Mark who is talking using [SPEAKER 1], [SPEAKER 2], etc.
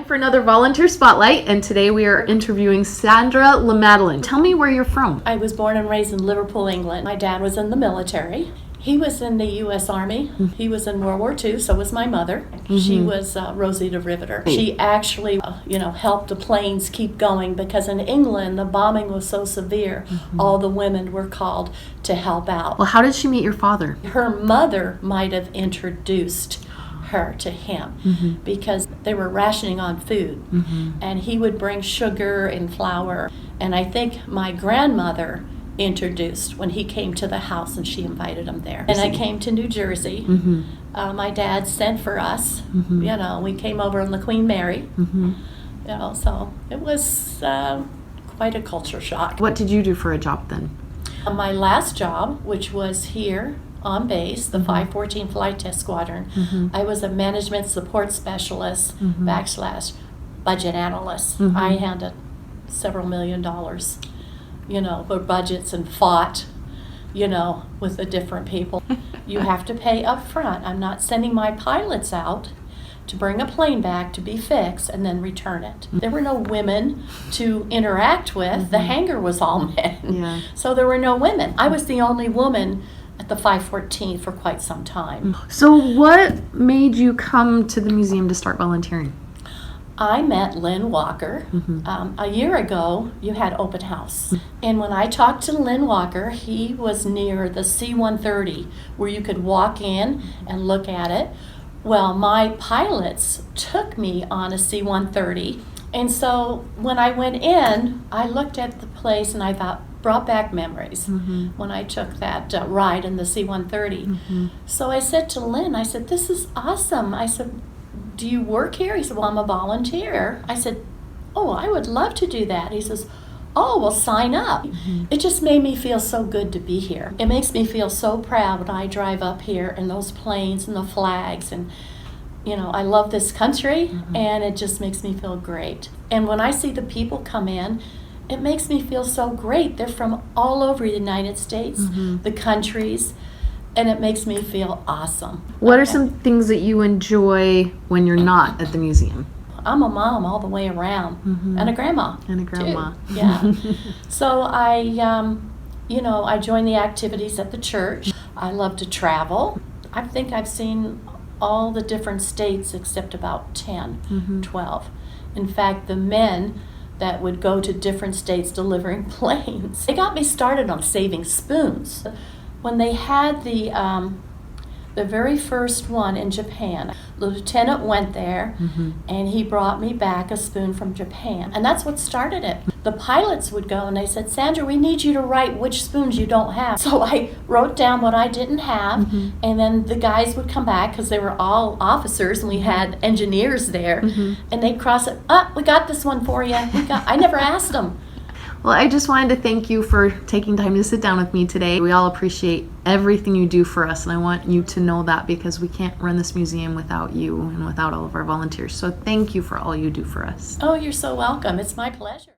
[SPEAKER 1] for another volunteer spotlight, and today we are interviewing Sandra LaMadeleine. Tell me where you're from.
[SPEAKER 2] I was born and raised in Liverpool, England. My dad was in the military. He was in the U.S. Army. He was in World War II, so was my mother. She was Rosita Riveter. She actually, helped the planes keep going because in England, the bombing was so severe, all the women were called to help out.
[SPEAKER 1] Well, how did she meet your father?
[SPEAKER 2] Her mother might have introduced her to him because they were rationing on food, and he would bring sugar and flour. And I think my grandmother introduced when he came to the house and she invited him there. And I came to New Jersey. My dad sent for us. We came over on the Queen Mary. So it was quite a culture shock.
[SPEAKER 1] What did you do for a job then?
[SPEAKER 2] My last job, which was here on base, the 514 Flight Test Squadron, I was a management support specialist / budget analyst. I handled several $1 million. For budgets and fought, with the different people. You have to pay up front. I'm not sending my pilots out to bring a plane back to be fixed and then return it. There were no women to interact with. The hangar was all men. So there were no women. I was the only woman at the 514 for quite some time.
[SPEAKER 1] So what made you come to the museum to start volunteering?
[SPEAKER 2] I met Lynn Walker. A year ago, you had open house. And when I talked to Lynn Walker, he was near the C-130, where you could walk in and look at it. Well, my pilots took me on a C-130. And so when I went in, I looked at the place and I thought, brought back memories when I took that ride in the C-130. So I said to Lynn, I said, this is awesome. I said, do you work here? He said, well, I'm a volunteer. I said, oh, I would love to do that. He says, oh, well, sign up. It just made me feel so good to be here. It makes me feel so proud when I drive up here and those planes and the flags and, I love this country and it just makes me feel great. And when I see the people come in, it makes me feel so great. They're from all over the United States, the countries, and it makes me feel awesome.
[SPEAKER 1] What are some things that you enjoy when you're not at the museum?
[SPEAKER 2] I'm a mom all the way around, and a grandma.
[SPEAKER 1] And a grandma.
[SPEAKER 2] Too. Yeah. So I join the activities at the church. I love to travel. I think I've seen all the different states except about 10, 12. In fact, the men that would go to different states delivering planes, they got me started on saving spoons. When they had the very first one in Japan, the lieutenant went there and he brought me back a spoon from Japan. And that's what started it. The pilots would go and they said, Sandra, we need you to write which spoons you don't have. So I wrote down what I didn't have, and then the guys would come back because they were all officers and we had engineers there, and they'd cross it, we got this one for you. I never asked them.
[SPEAKER 1] Well, I just wanted to thank you for taking time to sit down with me today. We all appreciate everything you do for us, and I want you to know that because we can't run this museum without you and without all of our volunteers. So thank you for all you do for us.
[SPEAKER 2] Oh, you're so welcome. It's my pleasure.